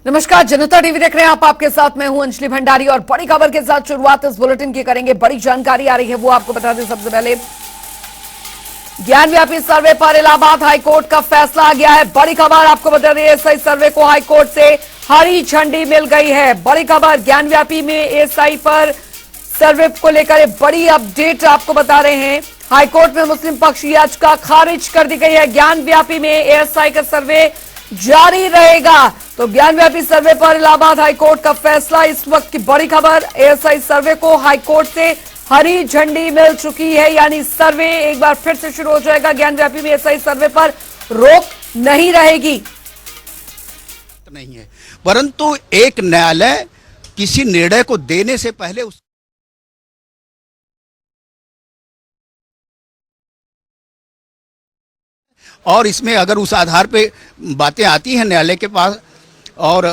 नमस्कार, जनता टीवी देख रहे हैं आप। आपके साथ मैं हूं अंजलि भंडारी और बड़ी खबर के साथ शुरुआत इस बुलेटिन की करेंगे। बड़ी जानकारी आ रही है वो आपको बता दें। सबसे पहले ज्ञानव्यापी सर्वे पर इलाहाबाद हाईकोर्ट का फैसला आ गया है। बड़ी खबर आपको बता दें, एएसआई सर्वे को हाईकोर्ट से हरी झंडी मिल गई है। बड़ी खबर, ज्ञानव्यापी में एएसआई पर सर्वे को लेकर बड़ी अपडेट आपको बता रहे हैं। हाईकोर्ट में मुस्लिम पक्ष याचिका खारिज कर दी गई है। ज्ञानव्यापी में एएसआई का सर्वे जारी रहेगा। तो ज्ञानव्यापी सर्वे पर इलाहाबाद हाईकोर्ट का फैसला, इस वक्त की बड़ी खबर। एएसआई सर्वे को हाईकोर्ट से हरी झंडी मिल चुकी है, यानी सर्वे एक बार फिर से शुरू हो जाएगा। ज्ञानव्यापी में एएसआई सर्वे पर रोक नहीं रहेगी। नहीं है, परंतु एक न्यायालय किसी निर्णय को देने से पहले उस और इसमें अगर उस आधार पे बातें आती हैं न्यायालय के पास और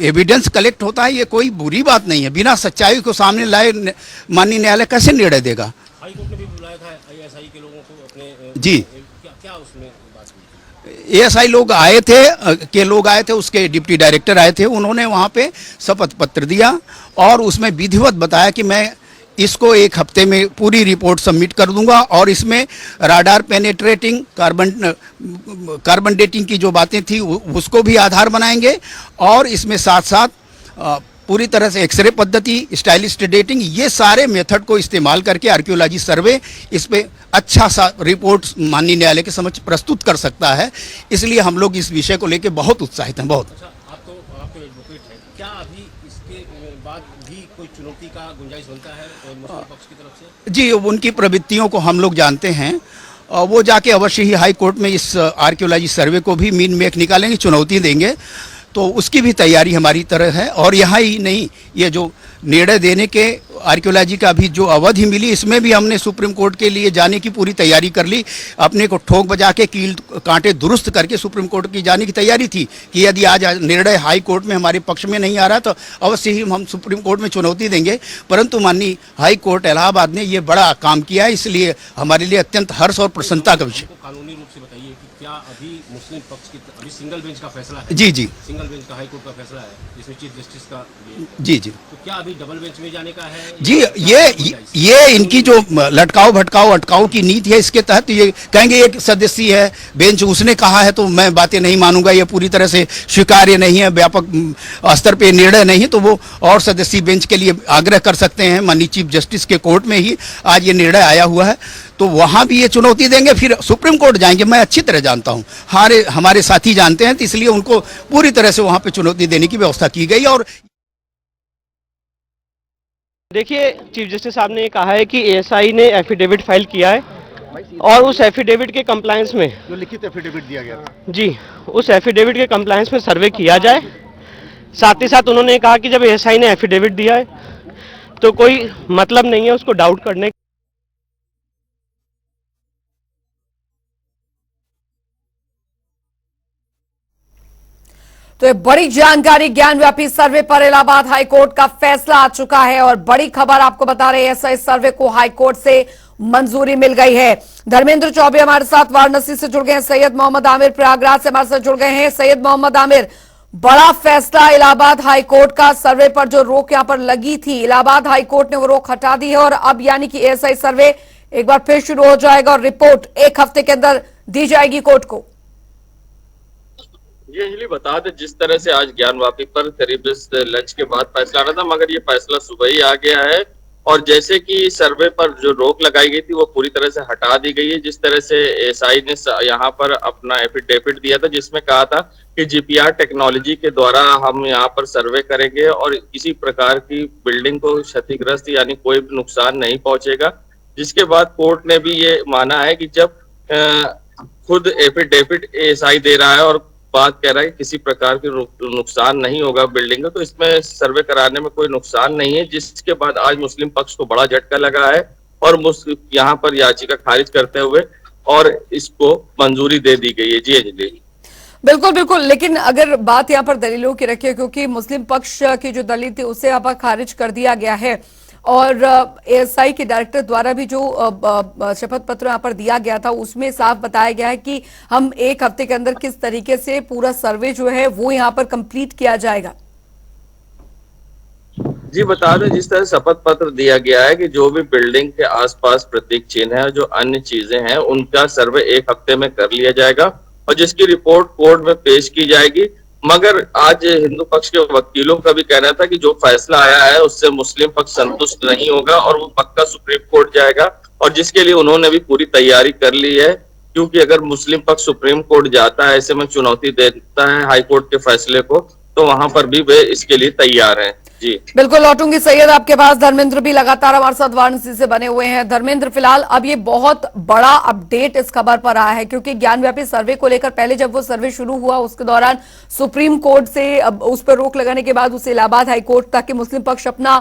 एविडेंस कलेक्ट होता है, ये कोई बुरी बात नहीं है। बिना सच्चाई को सामने लाए माननीय न्यायालय कैसे निर्णय देगा? हाईकोर्ट ने भी बुलाया था आईएसआई के लोगों को अपने जी, क्या उसमें बात हुई? एएसआई लोग आए थे, उसके डिप्टी डायरेक्टर आए थे। उन्होंने वहाँ पे शपथ पत्र दिया और उसमें विधिवत बताया कि मैं इसको एक हफ्ते में पूरी रिपोर्ट सबमिट कर दूंगा और इसमें राडार पेनेट्रेटिंग कार्बन डेटिंग की जो बातें थी उसको भी आधार बनाएंगे और इसमें साथ साथ पूरी तरह से एक्सरे पद्धति, स्टाइलिस्ट डेटिंग, ये सारे मेथड को इस्तेमाल करके आर्कियोलॉजी सर्वे इस पे अच्छा सा रिपोर्ट माननीय न्यायालय के समक्ष प्रस्तुत कर सकता है। इसलिए हम लोग इस विषय को लेकर बहुत उत्साहित हैं। बहुत आपके एडवोकेट हैं, क्या अभी इसके बाद भी कोई चुनौती का गुंजाइश बनता है मुस्लिम पक्ष की तरफ से? जी, उनकी प्रवृत्तियों को हम लोग जानते हैं। वो जाके अवश्य ही हाई कोर्ट में इस आर्कियोलॉजी सर्वे को भी मीन मेक निकालेंगे, चुनौती देंगे। तो उसकी भी तैयारी हमारी तरह है। और यहाँ ही नहीं, ये जो निर्णय देने के आर्कियोलॉजी का भी जो अवधि मिली, इसमें भी हमने सुप्रीम कोर्ट के लिए जाने की पूरी तैयारी कर ली। अपने को ठोक बजा के कील कांटे दुरुस्त करके सुप्रीम कोर्ट की जाने की तैयारी थी कि यदि आज निर्णय हाई कोर्ट में हमारे पक्ष में नहीं आ रहा तो अवश्य ही हम सुप्रीम कोर्ट में चुनौती देंगे। परंतु माननीय हाई कोर्ट इलाहाबाद ने ये बड़ा काम किया है, इसलिए हमारे लिए अत्यंत हर्ष और प्रसन्नता का विषय। कानूनी रूप से बताइए कि क्या अभी मुस्लिम पक्ष की अभी सिंगल बेंच का फैसला है? जी, सिंगल बेंच का हाईकोर्ट का फैसला है जिसमें चीफ जस्टिस का जी, तो क्या अभी डबल बेंच में जाने का है? जी, ये इनकी जो लटकाओ भटकाओ अटकाओ की नीति है, इसके तहत ये कहेंगे एक सदस्य है बेंच, उसने कहा है तो मैं बातें नहीं मानूंगा, ये पूरी तरह से स्वीकार्य नहीं है, व्यापक स्तर पे निर्णय नहीं है, तो वो और सदस्यीय बेंच के लिए आग्रह कर सकते हैं। माननीय चीफ जस्टिस के कोर्ट में ही आज ये निर्णय आया हुआ है, तो वहां भी ये चुनौती देंगे, फिर सुप्रीम कोर्ट जाएंगे। मैं अच्छी तरह जानता हूं, हमारे साथी जानते हैं, तो इसलिए उनको पूरी तरह से वहां पे चुनौती देने की व्यवस्था की गई। और देखिए, चीफ जस्टिस साहब ने कहा है कि एएसआई ने एफिडेविट फाइल किया है और उस एफिडेविट के कंप्लायंस में जो लिखित एफिडेविट दिया गया था जी, उस एफिडेविट के कंप्लायंस में सर्वे किया जाए। साथ ही साथ उन्होंने कहा कि जब एएसआई ने एफिडेविट दिया है तो कोई मतलब नहीं है उसको डाउट करने। तो ये बड़ी जानकारी, ज्ञानव्यापी सर्वे पर इलाहाबाद हाईकोर्ट का फैसला आ चुका है और बड़ी खबर आपको बता रहे हैं, एएसआई सर्वे को हाईकोर्ट से मंजूरी मिल गई है। धर्मेंद्र चौबे हमारे साथ वाराणसी से जुड़ गए हैं, सैयद मोहम्मद आमिर प्रयागराज से हमारे साथ जुड़ गए हैं। सैयद मोहम्मद आमिर, बड़ा फैसला इलाहाबाद हाईकोर्ट का, सर्वे पर जो रोक यहां पर लगी थी, इलाहाबाद हाईकोर्ट ने वो रोक हटा दी है और अब यानी कि एएसआई सर्वे एक बार फिर शुरू हो जाएगा और रिपोर्ट एक हफ्ते के अंदर दी जाएगी कोर्ट को। ये हिली बता दे, जिस तरह से आज ज्ञानव्यापी पर करीब इस लंच के बाद फैसला आना था, मगर ये फैसला सुबह ही आ गया है और जैसे कि सर्वे पर जो रोक लगाई गई थी वो पूरी तरह से हटा दी गई है। जिस तरह से एएसआई ने यहाँ पर अपना एफिडेविट दिया था जिसमें कहा था कि जीपीआर टेक्नोलॉजी के द्वारा हम यहाँ पर सर्वे करेंगे और किसी प्रकार की बिल्डिंग को क्षतिग्रस्त यानी कोई भी नुकसान नहीं पहुंचेगा। जिसके बाद कोर्ट ने भी ये माना है कि जब खुद एफिडेविट एएसआई दे रहा है और बात कह रहा है कि किसी प्रकार के नुकसान नहीं होगा बिल्डिंग का, तो इसमें सर्वे कराने में कोई नुकसान नहीं है। जिसके बाद आज मुस्लिम पक्ष को बड़ा झटका लगा है और यहाँ पर याचिका खारिज करते हुए और इसको मंजूरी दे दी गई है। जी अंजलि, बिल्कुल बिल्कुल, लेकिन अगर बात यहाँ पर दलीलों की रखिए, क्योंकि मुस्लिम पक्ष की जो दलील थी उसे यहाँ पर खारिज कर दिया गया है और एएसआई के डायरेक्टर द्वारा भी जो शपथ पत्र यहाँ पर दिया गया था उसमें साफ बताया गया है कि हम 1 हफ्ते के अंदर किस तरीके से पूरा सर्वे जो है वो यहाँ पर कंप्लीट किया जाएगा। जी बता दें, जिस तरह शपथ पत्र दिया गया है कि जो भी बिल्डिंग के आसपास प्रतीक चिन्ह है, जो अन्य चीजें हैं, उनका सर्वे 1 हफ्ते में कर लिया जाएगा और जिसकी रिपोर्ट कोर्ट में पेश की जाएगी। मगर आज हिंदू पक्ष के वकीलों का भी कहना था कि जो फैसला आया है उससे मुस्लिम पक्ष संतुष्ट नहीं होगा और वो पक्का सुप्रीम कोर्ट जाएगा, और जिसके लिए उन्होंने भी पूरी तैयारी कर ली है, क्योंकि अगर मुस्लिम पक्ष सुप्रीम कोर्ट जाता है, ऐसे में चुनौती देता है हाई कोर्ट के फैसले को, तो वहां पर भी वे इसके लिए तैयार हैं। जी बिल्कुल लौटूंगी सैयद आपके पास। धर्मेंद्र भी लगातार हमारे साथ वाराणसी से बने हुए हैं। धर्मेंद्र, फिलहाल अब ये बहुत बड़ा अपडेट इस खबर पर आया है क्योंकि ज्ञानव्यापी सर्वे को लेकर पहले जब वो सर्वे शुरू हुआ उसके दौरान सुप्रीम कोर्ट से उस पर रोक लगाने के बाद उसे इलाहाबाद हाईकोर्ट ताकि मुस्लिम पक्ष अपना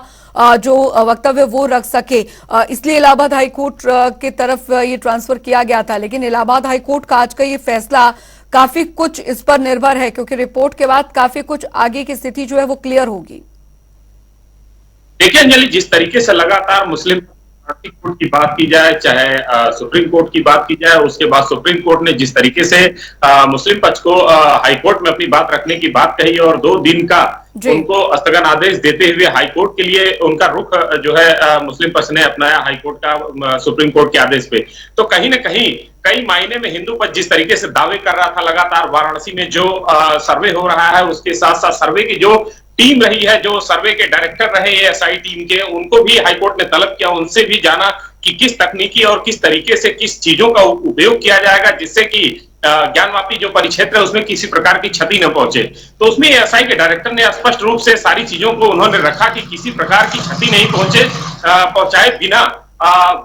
जो वक्तव्य वो रख सके, इसलिए इलाहाबाद हाईकोर्ट की तरफ ये ट्रांसफर किया गया था। लेकिन इलाहाबाद हाईकोर्ट का आज का ये फैसला काफी कुछ इस पर निर्भर है क्योंकि रिपोर्ट के बाद काफी कुछ आगे की स्थिति जो है वो क्लियर होगी। देखिए अंजलि, जिस तरीके से लगातार मुस्लिम कोर्ट की बात की जाए, चाहे सुप्रीम कोर्ट की बात की जाए, उसके बाद सुप्रीम कोर्ट ने जिस तरीके से मुस्लिम पक्ष को हाई कोर्ट में अपनी बात रखने की बात कही और 2 दिन का उनको स्थगन आदेश देते हुए हाई कोर्ट के लिए उनका रुख जो है मुस्लिम पक्ष ने अपनाया हाई कोर्ट का सुप्रीम कोर्ट के आदेश पे, तो कहीं ना कहीं कई मायने में हिंदू पक्ष जिस तरीके से दावे कर रहा था लगातार वाराणसी में जो सर्वे हो रहा है, उसके साथ साथ सर्वे की जो टीम रही है, जो सर्वे के डायरेक्टर रहे एएसआई टीम के, उनको भी हाईकोर्ट ने तलब किया, उनसे भी जाना कि किस तकनीकी और किस तरीके से किस चीजों का उपयोग किया जाएगा जिससे कि ज्ञानवापी जो परिक्षेत्र है उसमें किसी प्रकार की क्षति न पहुंचे। तो उसमें एएसआई के डायरेक्टर ने स्पष्ट रूप से सारी चीजों को उन्होंने रखा कि किसी प्रकार की क्षति नहीं पहुंचाए बिना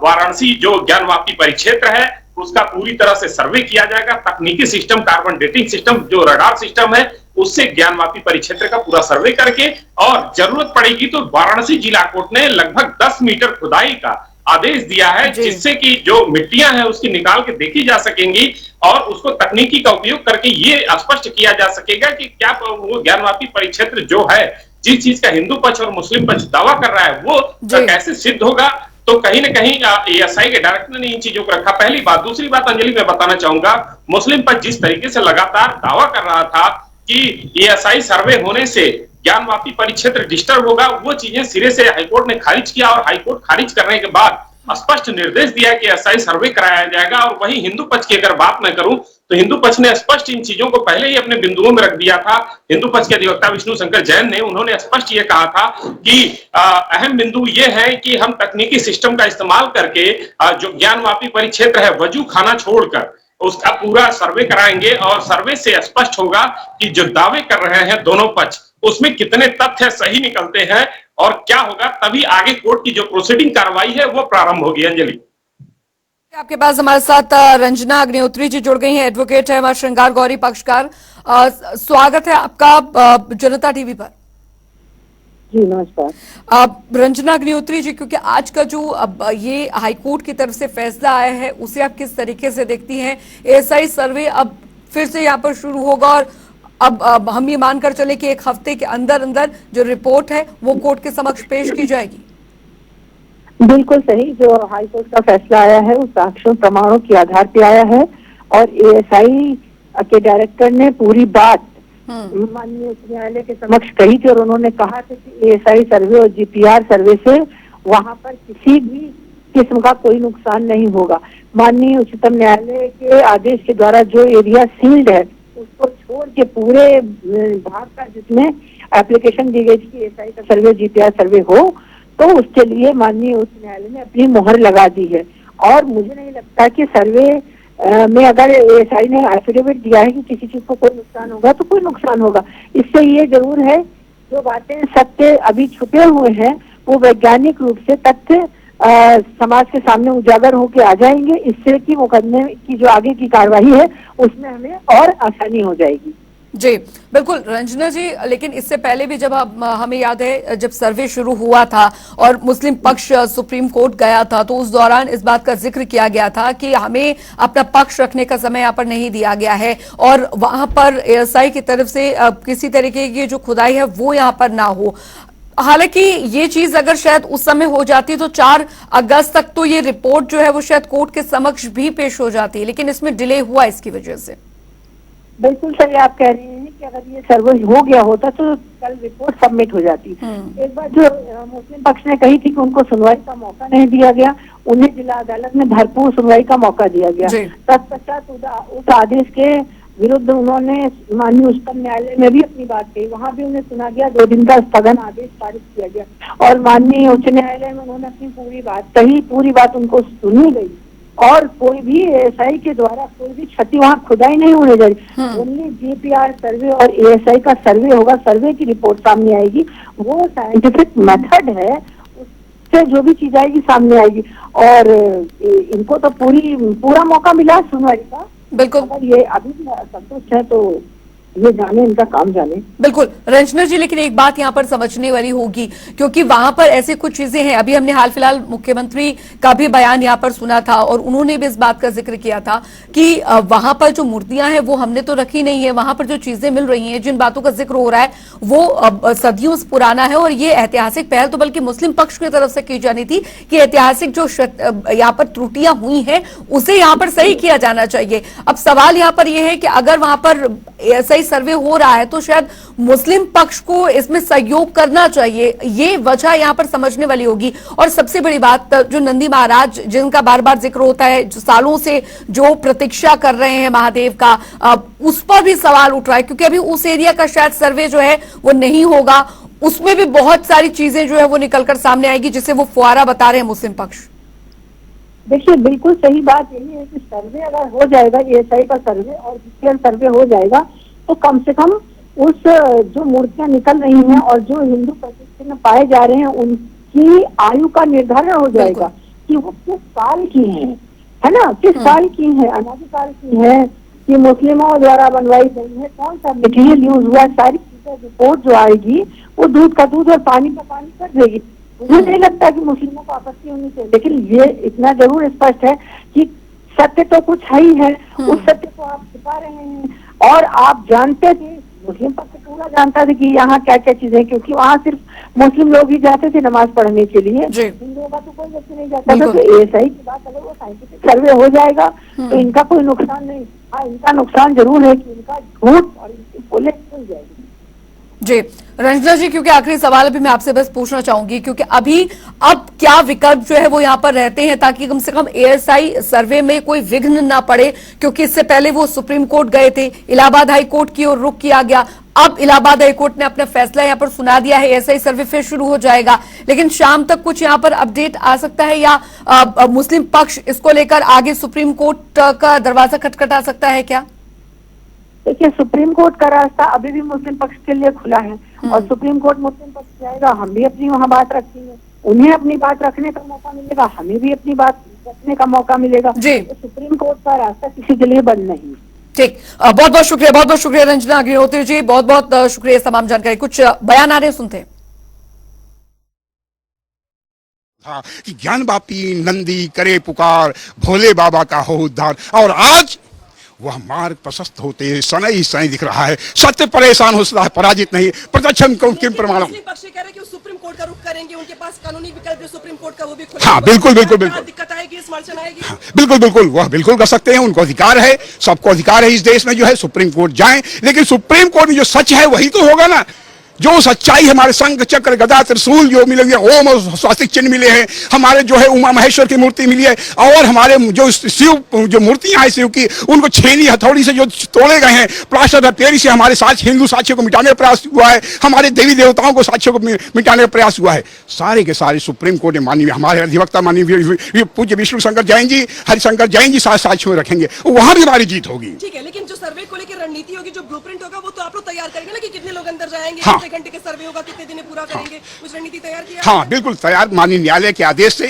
वाराणसी जो ज्ञानवापी परिक्षेत्र है उसका पूरी तरह से सर्वे किया जाएगा। तकनीकी सिस्टम, कार्बन डेटिंग सिस्टम, जो रडार सिस्टम है, उससे ज्ञानवापी परिक्षेत्र का पूरा सर्वे करके, और जरूरत पड़ेगी तो वाराणसी जिला कोर्ट ने लगभग 10 मीटर खुदाई का आदेश दिया है जिससे कि जो मिट्टियां हैं उसकी निकाल के देखी जा सकेंगी और उसको तकनीकी का उपयोग करके ये स्पष्ट किया जा सकेगा कि क्या वो ज्ञानवापी परिक्षेत्र जो है, जिस चीज का हिंदू पक्ष और मुस्लिम पक्ष दावा कर रहा है, वो कैसे सिद्ध होगा। तो कहीं ना कहीं एएसआई के डायरेक्टर ने इन चीजों को रखा। पहली बात। दूसरी बात अंजलि मैं बताना चाहूंगा, मुस्लिम पक्ष जिस तरीके से लगातार दावा कर रहा था कि एएसआई सर्वे होने से ज्ञानवापी परिक्षेत्र डिस्टर्ब होगा, वो चीजें सिरे से हाईकोर्ट ने खारिज किया और हाईकोर्ट खारिज करने के बाद स्पष्ट निर्देश दिया कि एएसआई सर्वे कराया जाएगा। और वहीं हिंदू पक्ष की अगर बात मैं करूं तो हिंदू पक्ष ने स्पष्ट इन चीजों को पहले ही अपने बिंदुओं में रख दिया था। हिंदू पक्ष के अधिवक्ता विष्णु शंकर जैन ने उन्होंने स्पष्ट ये कहा था कि अहम बिंदु ये है कि हम तकनीकी सिस्टम का इस्तेमाल करके जो ज्ञानवापी परिक्षेत्र है वजू खाना छोड़कर उसका पूरा सर्वे कराएंगे और सर्वे से स्पष्ट होगा कि जो दावे कर रहे हैं दोनों पक्ष उसमें कितने तथ्य सही निकलते हैं और क्या होगा, तभी आगे कोर्ट की जो प्रोसीडिंग कार्रवाई है वो प्रारंभ होगी। अंजलि, आपके पास हमारे साथ रंजना अग्निहोत्री जी जुड़ गई हैं, एडवोकेट है, हमारे श्रृंगार गौरी पक्षकार। स्वागत है आपका जनता टीवी पर। जी नमस्कार। रंजना अग्निहोत्री जी, क्योंकि आज का जो अब ये हाईकोर्ट की तरफ से फैसला आया है उसे आप किस तरीके से देखती हैं? एएसआई सर्वे अब फिर से यहाँ पर शुरू होगा और अब हम ये मानकर चले कि 1 हफ्ते के अंदर अंदर जो रिपोर्ट है वो कोर्ट के समक्ष पेश की जाएगी। बिल्कुल सही। जो हाई कोर्ट का फैसला आया है वो साक्ष्य प्रमाणों के आधार पे आया है और एएसआई के डायरेक्टर ने पूरी बात माननीय उच्च न्यायालय के समक्ष कही थी और उन्होंने कहा था कि एएसआई सर्वे और जीपीआर सर्वे से वहां पर किसी भी किस्म का कोई नुकसान नहीं होगा। माननीय उच्चतम न्यायालय के आदेश के द्वारा जो एरिया सील्ड है उसको छोड़ के पूरे भाग का जिसमें एप्लीकेशन दी गई थी कि एएसआई का सर्वे जीपीआर सर्वे हो, तो उसके लिए माननीय उच्च न्यायालय ने अपनी मोहर लगा दी है। और मुझे नहीं लगता कि सर्वे में अगर एएसआई ने एफिडेविट दिया है कि किसी चीज को कोई नुकसान होगा तो कोई नुकसान होगा। इससे ये जरूर है जो बातें सत्य अभी छुपे हुए हैं वो वैज्ञानिक रूप से तथ्य समाज के सामने उजागर होकर आ जाएंगे। इससे कि मुकदमे की जो आगे की कार्रवाई है उसमें हमें और आसानी हो जाएगी। जी बिल्कुल रंजना जी, लेकिन इससे पहले भी जब हमें याद है जब सर्वे शुरू हुआ था और मुस्लिम पक्ष सुप्रीम कोर्ट गया था तो उस दौरान इस बात का जिक्र किया गया था कि हमें अपना पक्ष रखने का समय यहाँ पर नहीं दिया गया है और वहां पर एएसआई की तरफ से किसी तरीके की जो खुदाई है वो यहाँ पर ना हो। हालांकि ये चीज अगर शायद उस समय हो जाती तो 4 अगस्त तक तो ये रिपोर्ट जो है वो शायद कोर्ट के समक्ष भी पेश हो जाती, लेकिन इसमें डिले हुआ इसकी वजह से। बिल्कुल सही आप कह रही हैं कि अगर ये सर्वे हो गया होता तो कल रिपोर्ट सबमिट हो जाती। एक बात जो मुस्लिम पक्ष ने कही थी कि उनको सुनवाई का मौका नहीं दिया गया, उन्हें जिला अदालत में भरपूर सुनवाई का मौका दिया गया। तत्पश्चात उस आदेश के विरुद्ध उन्होंने माननीय उच्चतम न्यायालय में भी अपनी बात कही, वहां भी उन्हें सुना गया, 2 दिन का स्थगन आदेश पारित किया गया और माननीय उच्च न्यायालय में उन्होंने अपनी पूरी बात कही, पूरी बात उनको सुनी गई और कोई भी एएसआई के द्वारा कोई भी क्षति वहाँ खुदाई नहीं होने जा रही। ओनली जीपीआर सर्वे और एएसआई का सर्वे होगा, सर्वे की रिपोर्ट सामने आएगी, वो साइंटिफिक मेथड है, उससे जो भी चीज आएगी सामने आएगी और इनको तो पूरा मौका मिला सुनवाई का। बिल्कुल, अगर ये अभी संतुष्ट है तो ये जाने, इनका काम जाने। बिल्कुल रंजना जी, लेकिन एक बात यहाँ पर समझने वाली होगी क्योंकि वहां पर ऐसी कुछ चीजें हैं, अभी हमने हाल फिलहाल मुख्यमंत्री का भी बयान यहाँ पर सुना था और उन्होंने भी इस बात का जिक्र किया था कि वहां पर जो मूर्तियां हैं वो हमने तो रखी नहीं है, वहां पर जो चीजें मिल रही हैं, जिन बातों का जिक्र हो रहा है वो सदियों से पुराना है और ये ऐतिहासिक पहल तो बल्कि मुस्लिम पक्ष की तरफ से की जानी थी कि ऐतिहासिक जो यहाँ पर त्रुटियां हुई हैं उसे यहाँ पर सही किया जाना चाहिए। अब सवाल यहाँ पर यह है कि अगर वहां पर सही सर्वे हो रहा है तो शायद मुस्लिम पक्ष को इसमें सहयोग करना चाहिए, ये वजह यहां पर समझने वाली होगी। और सबसे बड़ी बात जो नंदी महाराज जिनका बार बार जिक्र होता है, जो सालों से जो प्रतीक्षा कर रहे हैं महादेव का, उस पर भी सवाल उठ रहा है क्योंकि अभी उस एरिया का शायद सर्वे जो है वो नहीं होगा, उसमें भी बहुत सारी चीजें जो है वो निकलकर सामने आएगी जिसे वो फुआरा बता रहे हैं मुस्लिम पक्ष। देखिए बिल्कुल सही बात यही है कि सर्वे अगर हो जाएगा, एएसआई का सर्वे और जीपीआर सर्वे हो जाएगा तो कम से कम उस जो मूर्तियां निकल रही हैं और जो हिंदू प्रतिष्ठित पाए जा रहे हैं उनकी आयु का निर्धारण हो जाएगा कि वो किस साल की है ना, किस साल की है, अनादिकाल की है कि मुस्लिमों द्वारा बनवाई गई है, कौन सा मटेरियल यूज हुआ, सारी चीजें रिपोर्ट जो आएगी वो दूध का दूध और पानी का पानी कर देगी। मुझे नहीं लगता कि मुस्लिमों को आपत्ति होनी चाहिए, लेकिन ये इतना जरूर स्पष्ट है कि सत्य तो कुछ है ही है, उस सत्य को आप छिपा रहे हैं और आप जानते थे, मुस्लिम पक्ष पूरा जानता था कि यहाँ क्या क्या चीजें, क्योंकि वहाँ सिर्फ मुस्लिम लोग ही जाते थे नमाज पढ़ने के लिए, हिंदुओं का तो कोई व्यक्ति नहीं जाता था। तो एएसआई की बात अगर वो साइंटिफिक सर्वे हो जाएगा तो इनका कोई नुकसान नहीं। हाँ, इनका नुकसान जरूर है कि इनका झूठ और इनकी पोले खुल जाएगी। जी रंजना जी, क्योंकि आखिरी सवाल अभी मैं आपसे बस पूछना चाहूंगी क्योंकि अभी अब क्या विकल्प जो है वो यहाँ पर रहते हैं ताकि कम से कम एएसआई सर्वे में कोई विघ्न ना पड़े, क्योंकि इससे पहले वो सुप्रीम कोर्ट गए थे, इलाहाबाद हाई कोर्ट की ओर रुख किया गया, अब इलाहाबाद हाई कोर्ट ने अपना फैसला यहाँ पर सुना दिया है, एएसआई सर्वे फिर शुरू हो जाएगा, लेकिन शाम तक कुछ यहाँ पर अपडेट आ सकता है या मुस्लिम पक्ष इसको लेकर आगे सुप्रीम कोर्ट का दरवाजा खटखटा सकता है क्या? देखिए सुप्रीम कोर्ट का रास्ता अभी भी मुस्लिम पक्ष के लिए खुला है और सुप्रीम कोर्ट मुस्लिम पक्ष जाएगा, हम भी अपनी वहाँ बात रखेंगे, उन्हें अपनी बात रखने का मौका मिलेगा, हमें भी अपनी बात रखने का मौका मिलेगा। तो सुप्रीम कोर्ट का रास्ता किसी के लिए बंद नहीं। ठीक, बहुत बहुत शुक्रिया रंजना अग्निहोत्री जी, बहुत बहुत शुक्रिया तमाम जानकारी। कुछ बयान आ रहे सुनते हैं। हाँ, कि ज्ञानवापी नंदी करे पुकार, भोले बाबा का हो उद्धार, और आज वह मार्ग प्रशस्त होते सनई सनई दिख रहा है, सत्य परेशान हो सकता है, पराजित नहीं, प्रत्यक्षम किम प्रमाणम। पक्ष कह रहे हैं कि वो सुप्रीम कोर्ट का रुख करेंगे, उनके पास कानूनी विकल्प जो सुप्रीम कोर्ट का वो भी खुला। हाँ बिल्कुल बिल्कुल बिल्कुल दिक्कत आएगी, इस अड़चन आएगी। हाँ, बिल्कुल बिल्कुल वह बिल्कुल कर सकते हैं, उनको अधिकार है, सबको अधिकार है इस देश में जो है सुप्रीम कोर्ट जाएं, लेकिन सुप्रीम कोर्ट में जो सच है वही तो होगा ना, जो सच्चाई हमारे शंख चक्र गदा त्रिशूल जो मिलेंगे, ओम और स्वास्तिक चिन्ह मिले हैं, हमारे जो है उमा महेश्वर की मूर्ति मिली है, और हमारे जो शिव जो मूर्तियां हैं शिव की, उनको छेनी हथौड़ी से जो तोड़े गए हैं, प्लास्टर ऑफ पेरिस से हमारे हिंदू साक्ष्यों को मिटाने का प्रयास हुआ है, हमारे देवी देवताओं को साक्ष्यों को मिटाने का प्रयास हुआ है, सारे के सारे सुप्रीम कोर्ट ने माननीय हमारे अधिवक्ता माननीय पूज्य विष्णु शंकर जैन जी, हरिशंकर जैन जी सारे साक्ष्यों में रखेंगे, वहां भी हमारी जीत होगी। ठीक है, लेकिन जो सर्वे को लेकर रणनीति होगी, जो ब्लूप्रिंट होगा, वो तो आप लोग तैयार करेंगे ना कि कितने लोग अंदर जाएंगे, हाँ, घंटे के सर्वे होगा, कितने दिन पूरा करेंगे, कुछ रणनीति तैयार किया? हाँ बिल्कुल तैयार, माननीय न्यायालय के आदेश से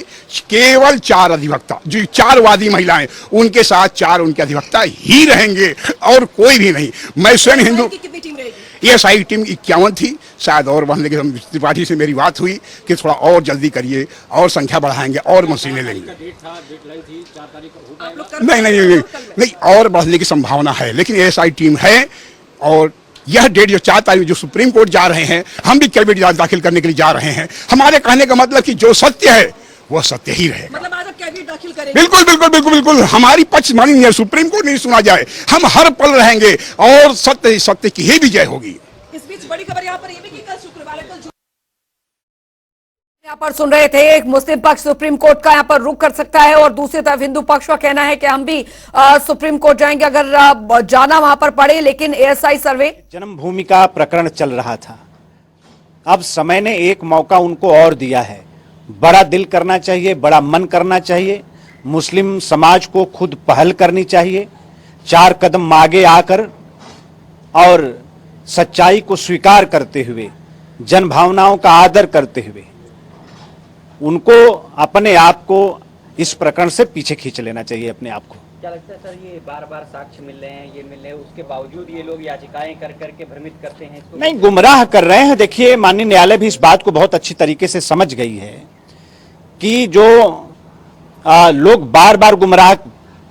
केवल 4 अधिवक्ता, जो 4 वादी महिलाएं, उनके साथ 4 उनके अधिवक्ता ही रहेंगे और कोई भी नहीं। मैं स्वयं हिंदू, कितनी टीम रहेगी? ये सारी टीम 51 थी, शायद और बढ़ने के, त्रिपाठी से मेरी बात हुई कि थोड़ा और जल्दी करिए और संख्या बढ़ाएंगे और मशीनें लेंगे। नहीं नहीं नहीं नहीं, और बढ़ने की संभावना है, लेकिन ये सारी टीम है और यह डेट जो 4 तारीख जो सुप्रीम कोर्ट जा रहे हैं, हम भी कैविएट दाखिल करने के लिए जा रहे हैं। हमारे कहने का मतलब कि जो सत्य है वह सत्य ही रहेगा। मतलब आज आप कैविएट दाखिल करेंगे? बिल्कुल बिल्कुल बिल्कुल बिल्कुल, हमारी पक्ष मानी है, सुप्रीम कोर्ट नहीं सुना जाए, हम हर पल रहेंगे और सत्य की ही विजय होगी। इस बीच बड़ी खबर यहाँ पर ये भी कि कल शुक्रवार है, कल यहाँ पर सुन रहे थे एक मुस्लिम पक्ष सुप्रीम कोर्ट का यहाँ पर रुख कर सकता है और दूसरी तरफ हिंदू पक्ष का कहना है कि हम भी सुप्रीम कोर्ट जाएंगे अगर जाना वहां पर पड़े। लेकिन एएसआई सर्वे जन्मभूमि का प्रकरण चल रहा था, अब समय ने एक मौका उनको और दिया है। बड़ा दिल करना चाहिए, बड़ा मन करना चाहिए, मुस्लिम समाज को खुद पहल करनी चाहिए, 4 कदम आगे आकर और सच्चाई को स्वीकार करते हुए, जन भावनाओं का आदर करते हुए उनको अपने आप को इस प्रकरण से पीछे खींच लेना चाहिए अपने आप को। क्या लगता है सर, ये बार बार साक्ष्य मिल रहे हैं, ये मिल रहे हैं, उसके बावजूद ये लोग याचिकाएं कर करके भ्रमित करते हैं इसको? नहीं, गुमराह कर रहे हैं। देखिए, माननीय न्यायालय भी इस बात को बहुत अच्छी तरीके से समझ गई है कि जो लोग बार बार गुमराह,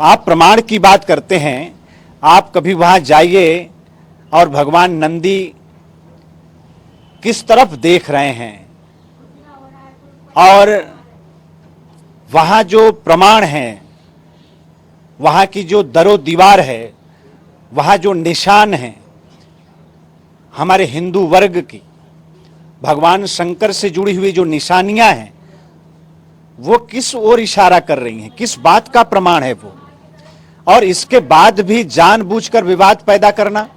आप प्रमाण की बात करते हैं, आप कभी वहां जाइए और भगवान नंदी किस तरफ देख रहे हैं और वहां जो प्रमाण हैं, वहां की जो दरो दीवार है, वहां जो निशान हैं हमारे हिंदू वर्ग की, भगवान शंकर से जुड़ी हुई जो निशानियां हैं, वो किस ओर इशारा कर रही हैं, किस बात का प्रमाण है वो। और इसके बाद भी जानबूझकर विवाद पैदा करना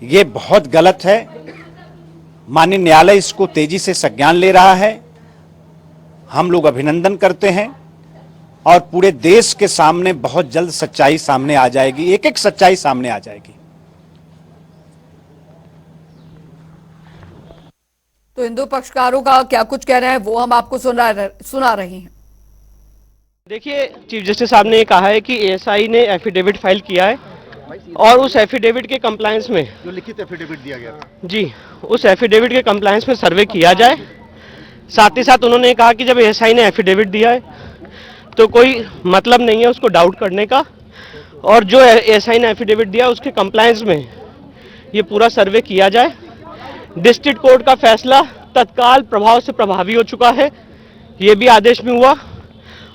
ये बहुत गलत है। माननीय न्यायालय इसको तेजी से संज्ञान ले रहा है, हम लोग अभिनंदन करते हैं और पूरे देश के सामने बहुत जल्द सच्चाई सामने आ जाएगी, एक एक सच्चाई सामने आ जाएगी। तो हिंदू पक्षकारों का क्या कुछ कहना है वो हम आपको सुना रहे हैं। देखिए, चीफ जस्टिस साहब ने कहा है कि एएसआई ने एफिडेविट फाइल किया है और उस एफिडेविट के कंप्लायंस में, जो लिखित एफिडेविट दिया गया था जी, उस एफिडेविट के कंप्लायंस में सर्वे किया जाए। साथ ही साथ उन्होंने कहा कि जब एएसआई ने एफिडेविट दिया है तो कोई मतलब नहीं है उसको डाउट करने का, और जो एएसआई ने एफिडेविट दिया उसके कंप्लायंस में ये पूरा सर्वे किया जाए। डिस्ट्रिक्ट कोर्ट का फैसला तत्काल प्रभाव से प्रभावी हो चुका है, ये भी आदेश में हुआ,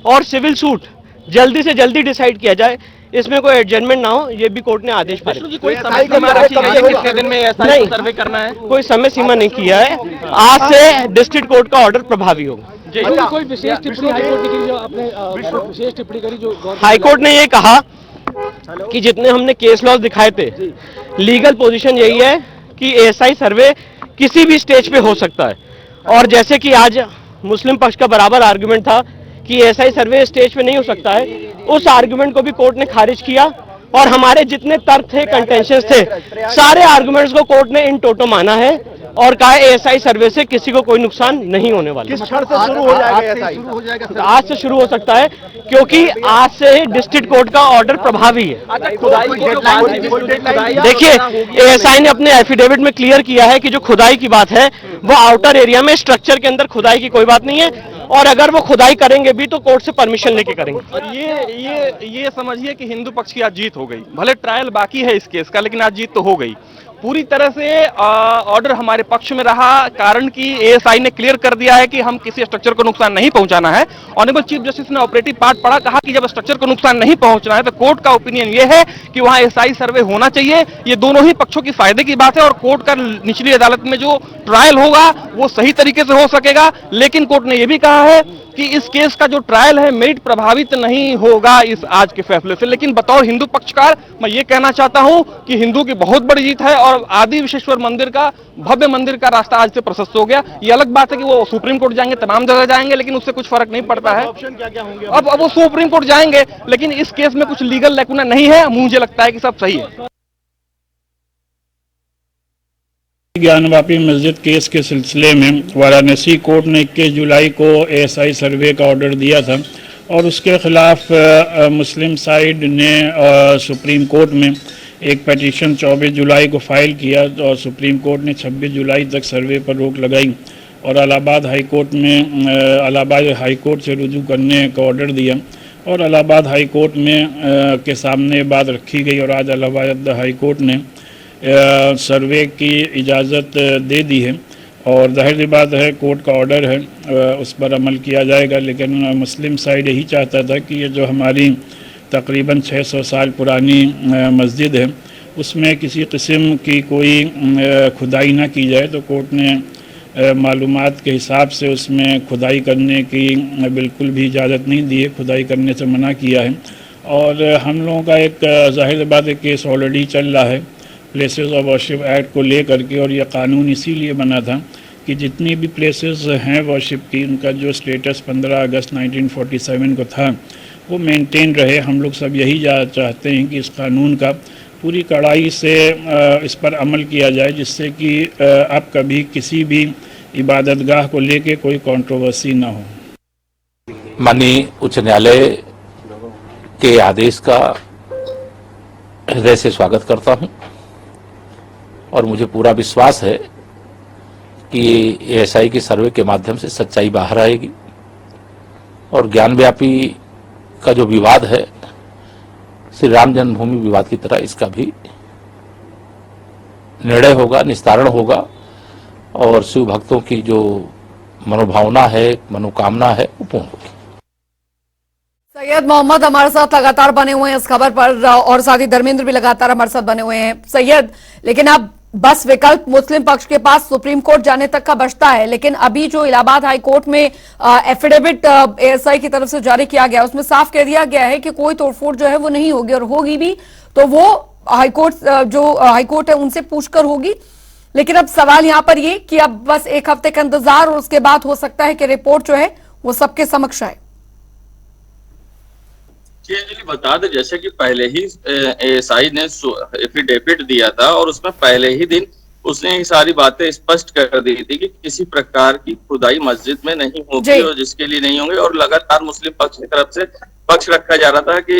और सिविल सूट जल्दी से जल्दी डिसाइड किया जाए, इसमें कोई एडजमेंट ना हो, ये भी कोर्ट ने आदेश पारित किया। कोई समय सीमा रखी गई है कितने दिन में एएसआई को सर्वे करना है? कोई समय सीमा नहीं किया है, आज से डिस्ट्रिक्ट कोर्ट का ऑर्डर प्रभावी होगा। कोई विशेष टिप्पणी हाईकोर्ट ने की, जो आपने विशेष टिप्पणी करी, जो हाईकोर्ट ने ये कहा कि जितने हमने केस लॉज दिखाए थे, लीगल पोजीशन यही है कि एएसआई सर्वे किसी भी स्टेज पे हो सकता है, और जैसे कि आज मुस्लिम पक्ष का बराबर आर्गुमेंट था कि एएसआई सर्वे स्टेज पे नहीं हो सकता है, उस आर्गुमेंट को भी कोर्ट ने खारिज किया, और हमारे जितने तर्क थे, कंटेंशंस थे, सारे आर्गुमेंट्स को कोर्ट ने इन टोटो माना है और कहा एएसआई सर्वे से किसी को कोई नुकसान नहीं होने वाला। किस क्षण से शुरू हो जाएगा? आज से शुरू हो सकता है, क्योंकि आज से डिस्ट्रिक्ट कोर्ट का ऑर्डर प्रभावी है। देखिए, एएसआई ने अपने एफिडेविट में क्लियर किया है कि जो खुदाई की बात है वो आउटर एरिया में स्ट्रक्चर के अंदर खुदाई की कोई बात नहीं है, और अगर वो खुदाई करेंगे भी तो कोर्ट से परमिशन लेके करेंगे। और ये समझिए कि हिंदू पक्ष की आज जीत हो गई। भले ट्रायल बाकी है इस केस का, लेकिन आज जीत तो हो गई। पूरी तरह से ऑर्डर हमारे पक्ष में रहा, कारण कि एएसआई ने क्लियर कर दिया है कि हम किसी स्ट्रक्चर को नुकसान नहीं पहुंचाना है। ऑनरेबल चीफ जस्टिस ने ऑपरेटिव पार्ट पढ़ा, कहा कि जब स्ट्रक्चर को नुकसान नहीं पहुंचना है तो कोर्ट का ओपिनियन ये है कि वहां एएसआई सर्वे होना चाहिए। ये दोनों ही पक्षों की फायदे की बात है, और कोर्ट का निचली अदालत में जो ट्रायल होगा वो सही तरीके से हो सकेगा। लेकिन कोर्ट ने यह भी कहा है कि इस केस का जो ट्रायल है मेरिट प्रभावित नहीं होगा इस आज के फैसले से। लेकिन बतौर हिंदू पक्षकार मैं ये कहना चाहता हूं कि हिंदू की बहुत बड़ी जीत है, और आदि विश्वेश्वर मंदिर का, भव्य मंदिर का रास्ता आज से प्रशस्त हो गया। ये अलग बात है कि वो सुप्रीम कोर्ट जाएंगे, तमाम जगह जाएंगे, लेकिन उससे कुछ फर्क नहीं पड़ता है। ऑप्शन क्या होंगे? अब वो सुप्रीम कोर्ट जाएंगे, लेकिन इस केस में कुछ लीगल लैकुना नहीं है। मुझे लगता है कि सब सही है। ज्ञानवापी मस्जिद केस के सिलसिले में वाराणसी कोर्ट ने 21 जुलाई को एएसआई सर्वे का ऑर्डर दिया था, और उसके खिलाफ मुस्लिम साइड ने सुप्रीम कोर्ट में एक पिटीशन 24 जुलाई को फाइल किया, और सुप्रीम कोर्ट ने 26 जुलाई तक सर्वे पर रोक लगाई, और इलाहाबाद हाई कोर्ट में इलाहाबाद हाई कोर्ट से रुजू करने का ऑर्डर दिया, और इलाहाबाद हाई कोर्ट में के सामने बात रखी गई, और आज इलाहाबाद हाई कोर्ट ने सर्वे की इजाज़त दे दी है और जाहिर सी बात है कोर्ट का ऑर्डर है, उस पर अमल किया जाएगा। लेकिन मुस्लिम साइड यही चाहता था कि ये जो हमारी तकरीबन 600 साल पुरानी मस्जिद है उसमें किसी किस्म की कोई खुदाई ना की जाए, तो कोर्ट ने मालूमात के हिसाब से उसमें खुदाई करने की बिल्कुल भी इजाज़त नहीं दी है, खुदाई करने से मना किया है। और हम लोगों का एक जाहिर बात है केस ऑलरेडी चल रहा है प्लेसेस ऑफ वर्शिप एक्ट को लेकर के, और ये कानून इसीलिए बना था कि जितनी भी प्लेसेस हैं वर्शिप की उनका जो स्टेटस 15 अगस्त 1947 को था वो मेंटेन रहे। हम लोग सब यही चाहते हैं कि इस कानून का पूरी कड़ाई से इस पर अमल किया जाए, जिससे कि अब कभी किसी भी इबादतगाह को लेके कोई कंट्रोवर्सी ना हो। माननीय उच्च न्यायालय के आदेश का हृदय से स्वागत करता हूं और मुझे पूरा विश्वास है कि एएसआई के सर्वे के माध्यम से सच्चाई बाहर आएगी और ज्ञानव्यापी का जो विवाद है श्री राम जन्मभूमि विवाद की तरह इसका भी निर्णय होगा, निस्तारण होगा और शिव भक्तों की जो मनोभावना है, मनोकामना है वो पूर्ण होगी। सैयद मोहम्मद हमारे साथ लगातार बने हुए हैं इस खबर पर और साथ ही धर्मेंद्र भी लगातार हमारे साथ बने हुए हैं। सैयद, लेकिन अब बस विकल्प मुस्लिम पक्ष के पास सुप्रीम कोर्ट जाने तक का बचता है, लेकिन अभी जो इलाहाबाद हाई कोर्ट में एफिडेविट एएसआई की तरफ से जारी किया गया उसमें साफ कह दिया गया है कि कोई तोड़फोड़ जो है वो नहीं होगी और होगी भी तो वो हाईकोर्ट है उनसे पूछकर होगी। लेकिन अब सवाल यहां पर ये कि अब बस एक हफ्ते का इंतजार और उसके बाद हो सकता है कि रिपोर्ट जो है वो सबके समक्ष आए। बता दें जैसे कि पहले ही एएसआई ने एफिडेविट दिया था और उसमें पहले ही दिन उसने ये सारी बातें स्पष्ट कर दी थी कि किसी प्रकार की खुदाई मस्जिद में नहीं होगी और जिसके लिए नहीं होंगे। और लगातार मुस्लिम पक्ष की तरफ से पक्ष रखा जा रहा था कि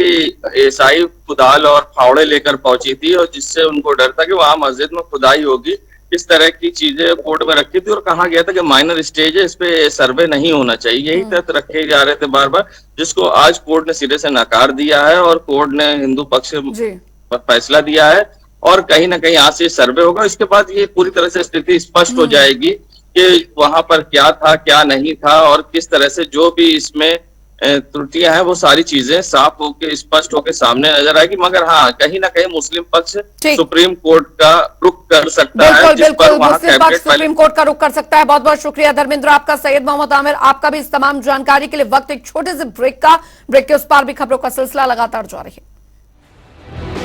एएसआई कुदाल और फावड़े लेकर पहुंची थी और जिससे उनको डर था कि वहां मस्जिद में खुदाई होगी। इस तरह की चीजें कोर्ट में रखी थी और कहा गया था कि माइनर स्टेज है, इस पे सर्वे नहीं होना चाहिए। यही तथ्य रखे जा रहे थे बार बार, जिसको आज कोर्ट ने सिरे से नकार दिया है और कोर्ट ने हिंदू पक्ष पर फैसला दिया है और कहीं ना कहीं यहाँ से सर्वे होगा। इसके बाद ये पूरी तरह से स्थिति स्पष्ट हो जाएगी कि वहां पर क्या था क्या नहीं था और किस तरह से जो भी इसमें त्रुटियां हैं वो सारी चीजें साफ होके स्पष्ट होके सामने नजर आएगी। मगर हाँ, कहीं ना कहीं मुस्लिम पक्ष सुप्रीम कोर्ट का रुख कर सकता है, जिस पर वहां मुस्लिम पक्ष सुप्रीम कोर्ट का रुख कर सकता है। बहुत बहुत शुक्रिया धर्मेंद्र आपका। सैयद मोहम्मद आमिर आपका भी इस तमाम जानकारी के लिए। वक्त एक छोटे से ब्रेक का, ब्रेक के उस पार भी खबरों का सिलसिला लगातार जारी है।